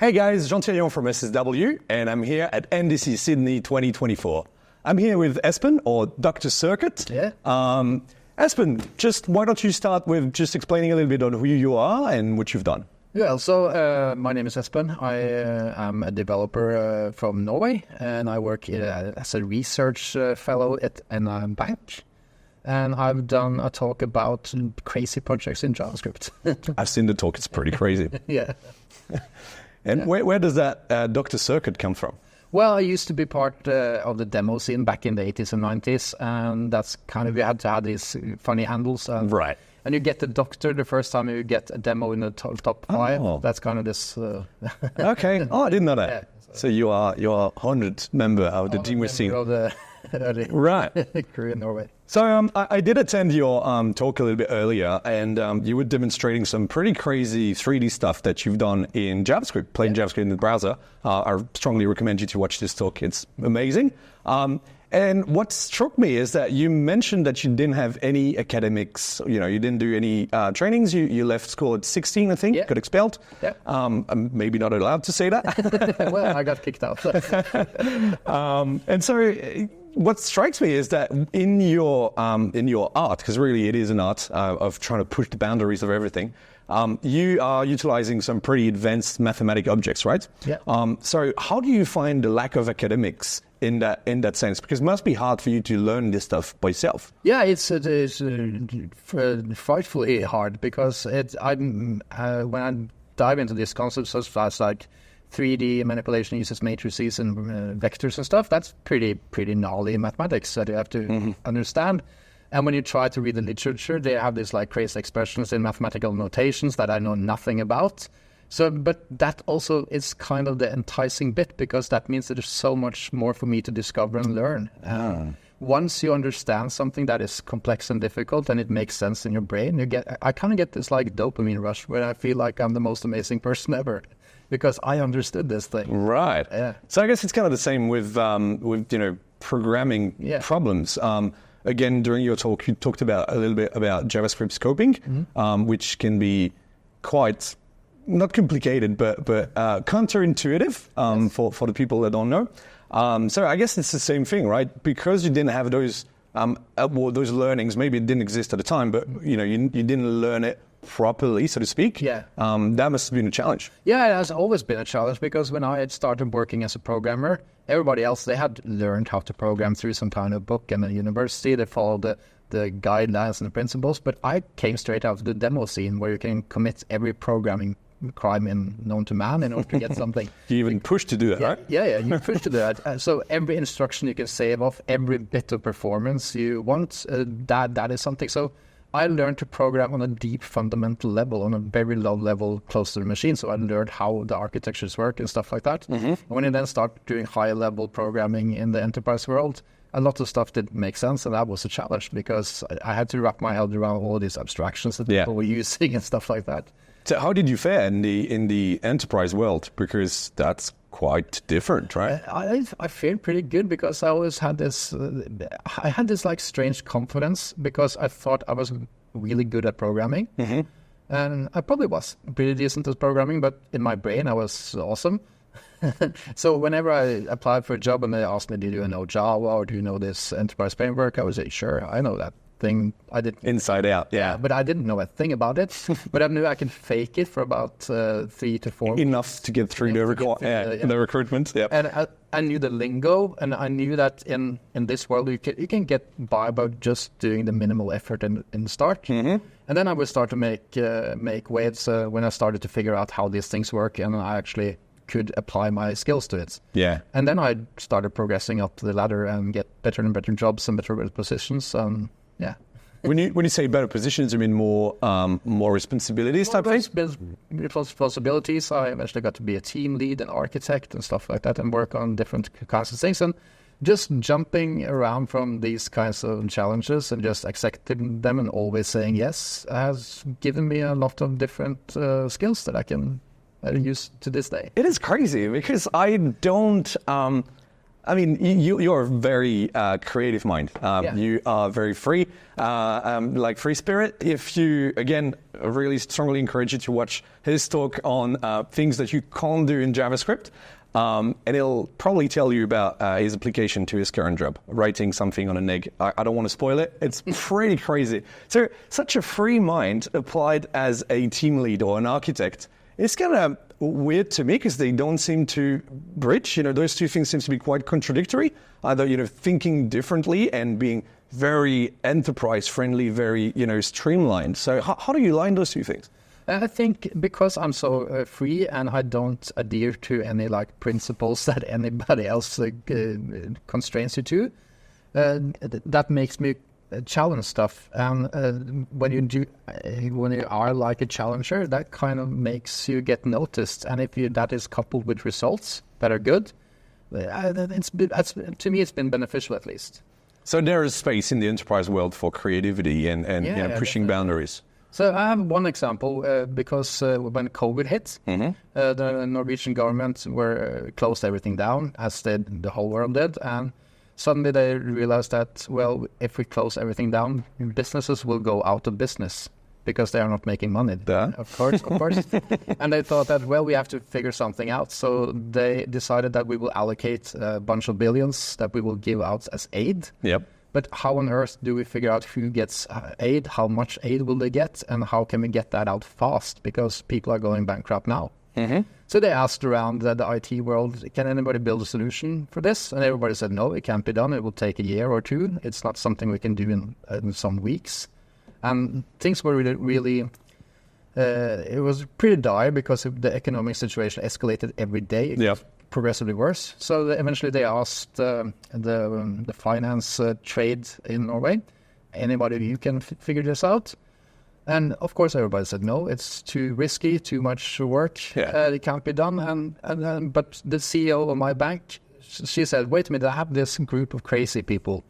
Hey guys, Thirion from SSW, and I'm here at NDC Sydney 2024. I'm here with Espen, or Dr. Circuit. Yeah. Espen, just why don't you start with just explaining a little bit on who you are and what you've done? Yeah, so my name is Espen. I am a developer from Norway, and I work as a research fellow at a bank. And I've done a talk about crazy projects in JavaScript. I've seen the talk, it's pretty crazy. Yeah. And where does that Dr. Circuit come from? Well, I used to be part of the demo scene back in the 80s and 90s, and that's kind of, you had to have these funny handles. Right. And you get the doctor the first time you get a demo in the top 5. Oh. That's kind of this... Okay. Oh, I didn't know that. Yeah, so you are 100 member of the Genius scene. Of the right. crew in Norway. So I did attend your talk a little bit earlier, and you were demonstrating some pretty crazy 3D stuff that you've done in JavaScript, playing JavaScript in the browser. I strongly recommend you to watch this talk. It's amazing. And what struck me is that you mentioned that you didn't have any academics, you didn't do any trainings. You left school at 16, I think, got expelled. Yeah. I'm maybe not allowed to say that. Well, I got kicked out. And so what strikes me is that in your art, because really it is an art of trying to push the boundaries of everything, you are utilizing some pretty advanced mathematic objects, right? Yeah. So how do you find the lack of academics in that sense? Because it must be hard for you to learn this stuff by yourself. Yeah, it is frightfully hard because when I dive into these concepts such as like 3D manipulation uses matrices and vectors and stuff, that's pretty gnarly mathematics that you have to understand. And when you try to read the literature, they have these like crazy expressions in mathematical notations that I know nothing about. So, but that also is kind of the enticing bit, because that means that there's so much more for me to discover and learn. Once you understand something that is complex and difficult and it makes sense in your brain, I kind of get this like dopamine rush where I feel like I'm the most amazing person ever because I understood this thing. Right. Yeah. So I guess it's kind of the same with programming problems. Again, during your talk, you talked about a little bit about JavaScript scoping, which can be quite not complicated, but counterintuitive for the people that don't know. So I guess it's the same thing, right? Because you didn't have those learnings, maybe it didn't exist at the time, but you didn't learn it properly, so to speak. Yeah. That must have been a challenge. Yeah, it has always been a challenge, because when I had started working as a programmer, everybody else, they had learned how to program through some kind of book and a university. They followed the guidelines and the principles, but I came straight out of the demo scene where you can commit every programming crime known to man in order to get something. You even push to do that, right? Yeah, you push to do that. So every instruction you can save off, every bit of performance you want, that is something. So I learned to program on a deep fundamental level, on a very low level close to the machine. So I learned how the architectures work and stuff like that. And when you then start doing high level programming in the enterprise world, a lot of stuff didn't make sense, and that was a challenge because I had to wrap my head around all these abstractions that people were using and stuff like that. So how did you fare in the enterprise world? Because that's quite different, right? I fared pretty good because I always had this. I had this like strange confidence because I thought I was really good at programming, and I probably was pretty decent at programming. But in my brain, I was awesome. So whenever I applied for a job and they asked me, "Do you know Java or do you know this enterprise framework?" I would say, "Sure, I know that thing." I did inside out, yeah. But I didn't know a thing about it. But I knew I could fake it for about 3 to 4 enough to get through the recruitment. Yep. And I knew the lingo, and I knew that in this world you can get by just doing the minimal effort in the start. And then I would start to make waves when I started to figure out how these things work, and I actually could apply my skills to it. Yeah. And then I started progressing up the ladder and get better and better jobs and better positions. Yeah. When you say better positions, you mean more responsibilities type thing? Responsibilities. I eventually got to be a team lead and architect and stuff like that, and work on different kinds of things. And just jumping around from these kinds of challenges and just accepting them and always saying yes has given me a lot of different skills that I can use to this day. It is crazy because I don't I mean, you're a very creative mind. You are very free, like free spirit. If you, again, really strongly encourage you to watch his talk on things that you can't do in JavaScript. And he'll probably tell you about his application to his current job, writing something on an egg. I don't want to spoil it. It's pretty crazy. So such a free mind applied as a team lead or an architect, it's kind of weird to me because they don't seem to bridge. Those two things seem to be quite contradictory. Either, thinking differently and being very enterprise friendly, very, streamlined. So how do you line those two things? I think because I'm so free and I don't adhere to any principles that anybody else constrains you to, that makes me challenge stuff. And when you are like a challenger, that kind of makes you get noticed. And if that is coupled with results that are good, to me it's been beneficial at least. So there is space in the enterprise world for creativity and pushing boundaries. So I have one example because when COVID hit, the Norwegian government closed everything down, as the whole world did, and suddenly they realized that, well, if we close everything down, businesses will go out of business because they are not making money. Of course. And they thought that, well, we have to figure something out. So they decided that we will allocate a bunch of billions that we will give out as aid. Yep. But how on earth do we figure out who gets aid, how much aid will they get, and how can we get that out fast? Because people are going bankrupt now. So they asked around the IT world, can anybody build a solution for this? And everybody said, no, it can't be done. It will take a year or two. It's not something we can do in some weeks. And things were really it was pretty dire because the economic situation escalated every day. Yeah. Progressively worse. So eventually they asked the finance trade in Norway, anybody of you can figure this out? And of course everybody said no, it's too risky, too much work, it can't be done. But the CEO of my bank, she said, wait a minute, I have this group of crazy people.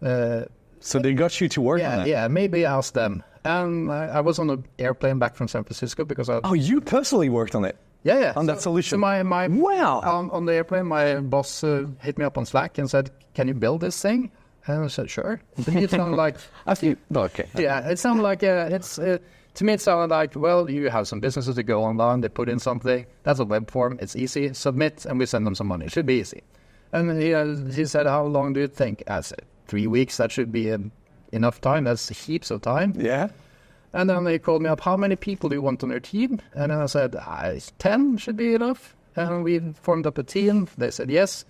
So they got you to work on that? Yeah, maybe ask them. And I was on an airplane back from San Francisco because you personally worked on it? Yeah. On that solution. So wow. On the airplane, my boss hit me up on Slack and said, "Can you build this thing?" And I said, "Sure." It sounded like okay. Yeah, it sounded like to me it sounded like, well, you have some businesses that go online, they put in something. That's a web form. It's easy. Submit, and we send them some money. It should be easy. And he said, "How long do you think?" I said, 3 weeks. That should be enough time. That's heaps of time. Yeah. And then they called me up, how many people do you want on your team? And then I said, 10 should be enough. And we formed up a team. They said yes.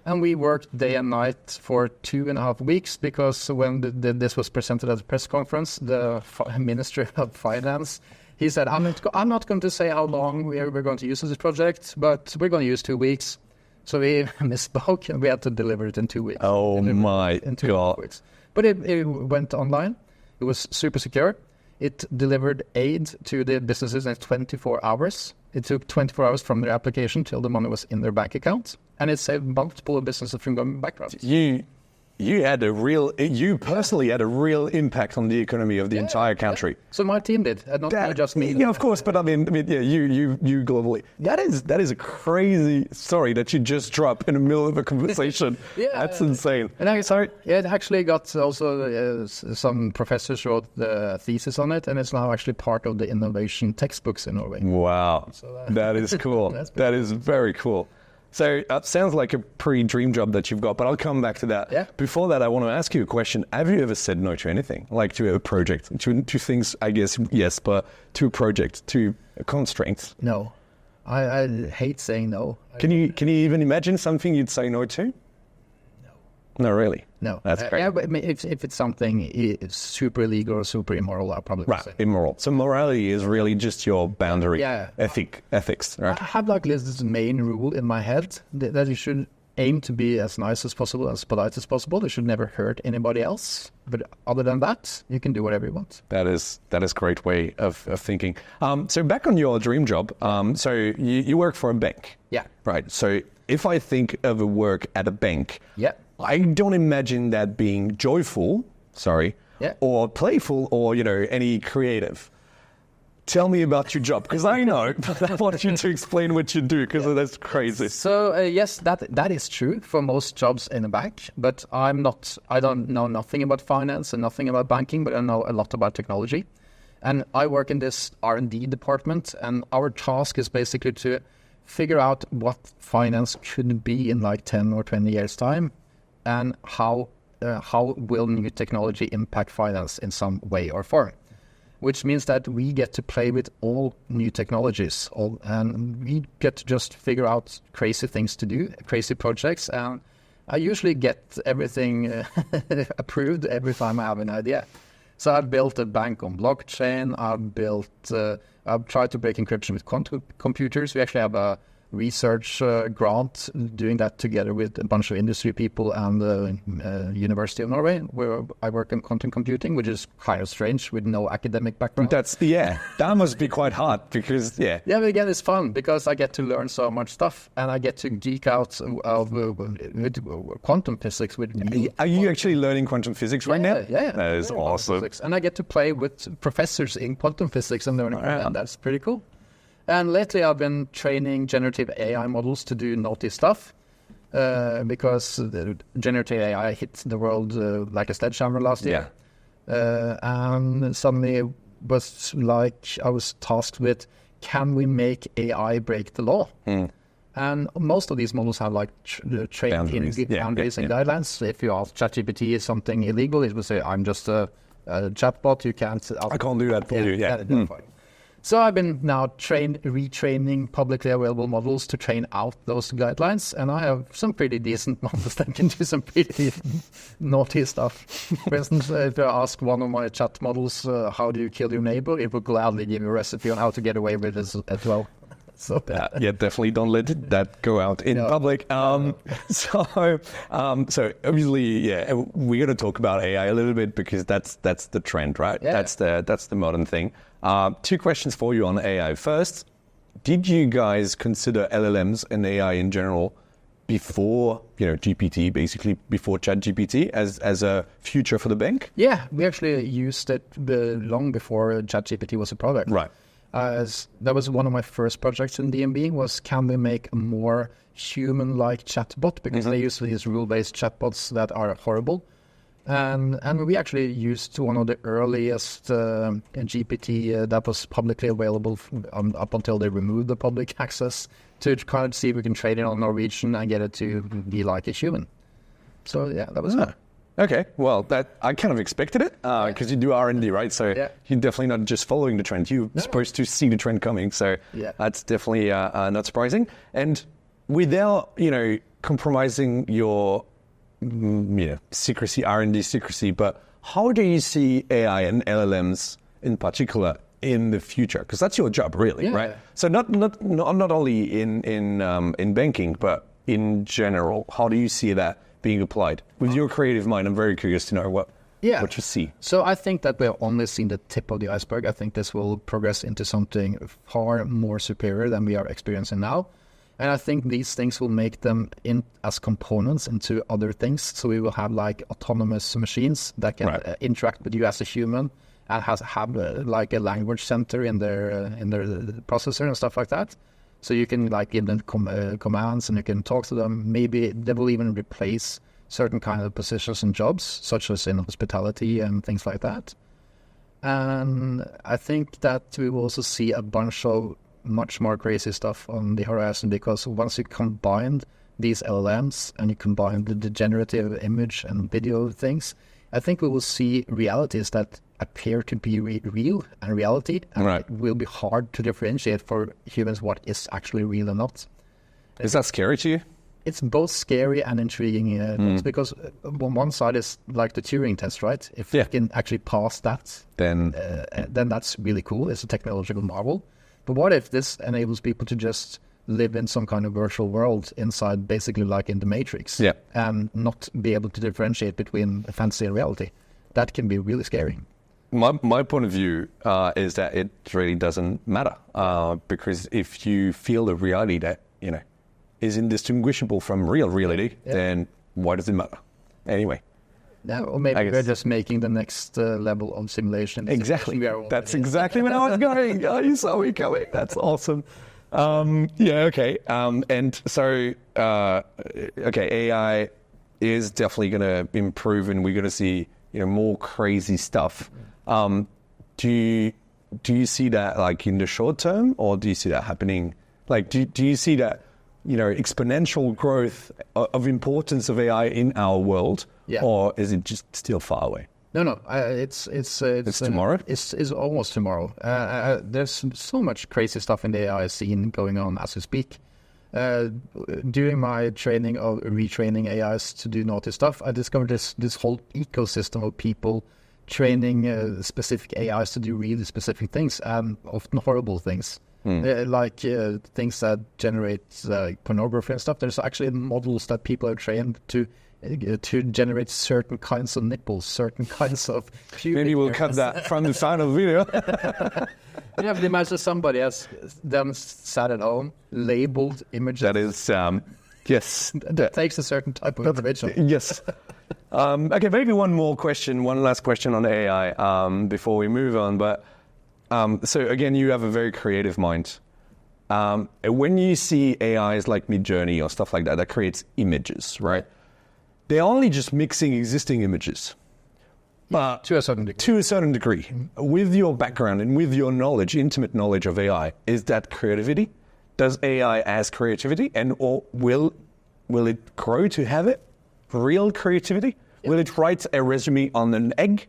And we worked day and night for 2.5 weeks because when this was presented at the press conference, the Ministry of Finance, he said, I'm not going to say how long we're going to use this project, but we're going to use 2 weeks. So we misspoke and we had to deliver it in 2 weeks. Oh my God. Weeks. But it went online. It was super secure. It delivered aid to the businesses in 24 hours. It took 24 hours from their application till the money was in their bank account. And it saved multiple businesses from going bankrupt. You personally had a real impact on the economy of the entire country. Yeah. So my team did, and not just me. Yeah, of course, but I mean, you globally. That is a crazy story that you just dropped in the middle of a conversation. That's insane. And it actually got also some professors wrote the thesis on it, and it's now actually part of the innovation textbooks in Norway. Wow, so, that is cool. That is very cool. So it sounds like a pretty dream job that you've got, but I'll come back to that. Yeah. Before that, I want to ask you a question. Have you ever said no to anything, like to a project, to things, I guess, yes, but to a project, to a constraint? No. I hate saying no. Can you even imagine something you'd say no to? No, really? No. That's great. Yeah, but if it's something super illegal or super immoral, I'll probably say. Immoral. So morality is really just your boundary, ethics, right? I have this main rule in my head that you should aim to be as nice as possible, as polite as possible. You should never hurt anybody else. But other than that, you can do whatever you want. That is a great way of thinking. So back on your dream job, so you work for a bank. Yeah. Right. So if I think of a work at a bank, I don't imagine that being joyful, or playful, or any creative. tell me about your job, because I know, but I want you to explain what you do, because that's crazy. So yes, that is true for most jobs in a bank, but I don't know nothing about finance and nothing about banking, but I know a lot about technology. And I work in this R&D department, and our task is basically to figure out what finance could be in like 10 or 20 years time, and how will new technology impact finance in some way or form. Which means that we get to play with all new technologies, and we get to just figure out crazy things to do, crazy projects. And I usually get everything approved every time I have an idea. So I've built a bank on blockchain. I've tried to break encryption with quantum computers. We actually have a research grant doing that together with a bunch of industry people and the University of Norway, where I work in quantum computing, which is kind of strange with no academic background. That must be quite hard because but again, it's fun because I get to learn so much stuff and I get to geek out of quantum physics with me. Are you actually learning quantum physics right now? Yeah, that is awesome. And I get to play with professors in quantum physics and learning from them. That's pretty cool. And lately I've been training generative AI models to do naughty stuff because the generative AI hit the world like a sledgehammer last year. And suddenly it was like I was tasked with, can we make AI break the law? And most of these models have like trained boundaries and guidelines. If you ask ChatGPT is something illegal, it will say, I'm just a chatbot, you can't... I can't do that for you, So I've been now retraining publicly available models to train out those guidelines, and I have some pretty decent models that can do some pretty naughty stuff. For instance, if I ask one of my chat models, how do you kill your neighbor, it will gladly give you a recipe on how to get away with this as well. So definitely don't let that go out in public. So obviously, we're going to talk about AI a little bit because that's the trend, right? That's the modern thing. 2 questions for you on AI. First, did you guys consider LLMs and AI in general before GPT, basically before ChatGPT, as a future for the bank? Yeah, we actually used it long before ChatGPT was a product. Right. That was one of my first projects in DNB, was can we make a more human-like chatbot, because they use these rule-based chatbots that are horrible. And we actually used one of the earliest GPT that was publicly available up until they removed the public access, to kind of see if we can train it on Norwegian and get it to be like a human. So that was fun. Okay, well, that I kind of expected it because you do R&D, right? So you're definitely not just following the trend. You're supposed to see the trend coming. So that's definitely not surprising. And without, compromising your secrecy, R&D secrecy, but how do you see AI and LLMs in particular in the future? Because that's your job, really, right? So not only in banking, but in general, how do you see that being applied? With your creative mind, I'm very curious to know what you see. So I think that we've only seen the tip of the iceberg. I think this will progress into something far more superior than we are experiencing now. And I think these things will make them in as components into other things. So we will have like autonomous machines that can interact with you as a human and have like a language center in their processor and stuff like that. So you can like give them commands and you can talk to them. Maybe they will even replace certain kind of positions and jobs, such as in hospitality and things like that. And I think that we will also see a bunch of much more crazy stuff on the horizon, because once you combine these LLMs and you combine the generative image and video things, I think we will see realities that appear to be real and reality, and it will be hard to differentiate for humans what is actually real and not. Is that scary to you? It's both scary and intriguing, because on one side is like the Turing test, right? If you can actually pass that, then that's really cool. It's a technological marvel. But what if this enables people to just live in some kind of virtual world inside, basically like in the Matrix, and not be able to differentiate between fantasy and reality? That can be really scary. My point of view is that it really doesn't matter, because if you feel the reality that is indistinguishable from real reality, then why does it matter? Anyway. Yeah, or maybe we're just making the next level of simulation. Exactly. That's exactly where I was going. Oh, you saw me coming. That's awesome. Okay. And so, AI is definitely going to improve, and we're going to see, more crazy stuff. Do you see that like in the short term, or do you see that happening? Like, do you see that, exponential growth of importance of AI in our world, or is it just still far away? No. It's tomorrow. It's almost tomorrow. There's so much crazy stuff in the AI scene going on as we speak. During my training of retraining AIs to do naughty stuff, I discovered this whole ecosystem of people training specific AIs to do really specific things, and often horrible things. Like things that generate pornography and stuff. There's actually models that people are trained to generate certain kinds of nipples, certain kinds of pubic Maybe we'll cut that from the final video. You have to imagine somebody has them sat at home, labeled images. That is, yes. That takes a certain type of individual. Yes. Okay, maybe one last question on AI before we move on. But so again, you have a very creative mind. When you see AIs like Midjourney or stuff like that, that creates images, right? They're only just mixing existing images. But to a certain degree. With your background and with your knowledge, intimate knowledge of AI, is that creativity? Does AI as creativity? Or will it grow to have it? Real creativity? Will it write a resume on an egg?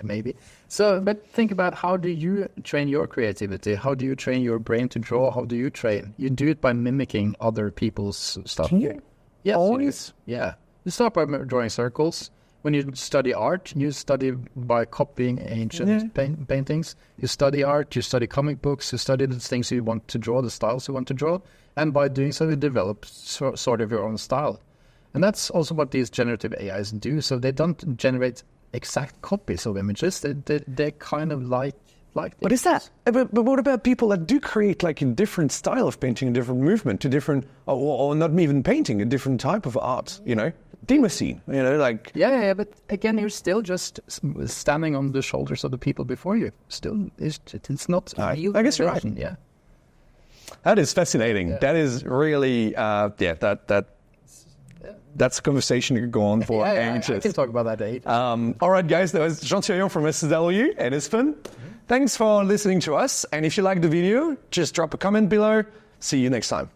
Maybe. So, but think about, how do you train your creativity? How do you train your brain to draw? How do you train? You do it by mimicking other people's stuff. Yes, always? Yeah. You start by drawing circles. When you study art, you study by copying ancient paintings. You study art, you study comic books, you study the things you want to draw, the styles you want to draw. And by doing so, you develop sort of your own style. And that's also what these generative AIs do. So they don't generate exact copies of images. They're kind of like What is that? But what about people that do create like a different style of painting, a different movement, a different, or not even painting, a different type of art, Demo scene, like... Yeah, but again, you're still just standing on the shoulders of the people before you. Still, it's not real. I guess you're right. Yeah. That is fascinating. Yeah. That is really, that's a conversation you could go on for ages. I can talk about that ages. All right, guys, that was Thirion from SW and Espen. Thanks for listening to us. And if you like the video, just drop a comment below. See you next time.